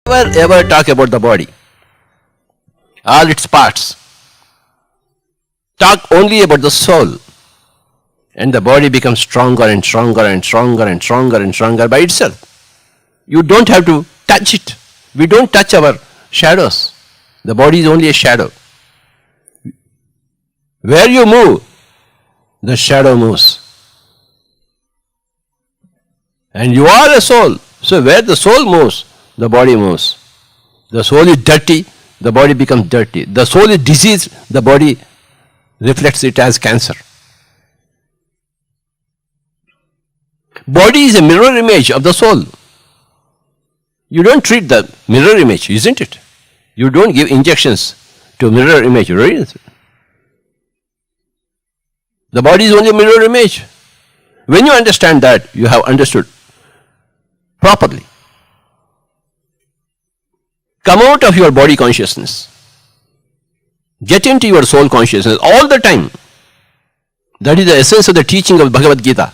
Never ever talk about the body, all its parts. Talk only about the soul. And the body becomes stronger and stronger and stronger and stronger and stronger by itself. You don't have to touch it. We don't touch our shadows. The body is only a shadow. Where you move, the shadow moves. And you are a soul. So where the soul moves, the body moves. The soul is dirty, the body becomes dirty. The soul is diseased, the body reflects it as cancer. Body is a mirror image of the soul. You don't treat the mirror image, isn't it? You don't give injections to mirror image, right? The body is only a mirror image. When you understand that, you have understood properly. Come out of your body consciousness. Get into your soul consciousness all the time. That is the essence of the teaching of Bhagavad Gita.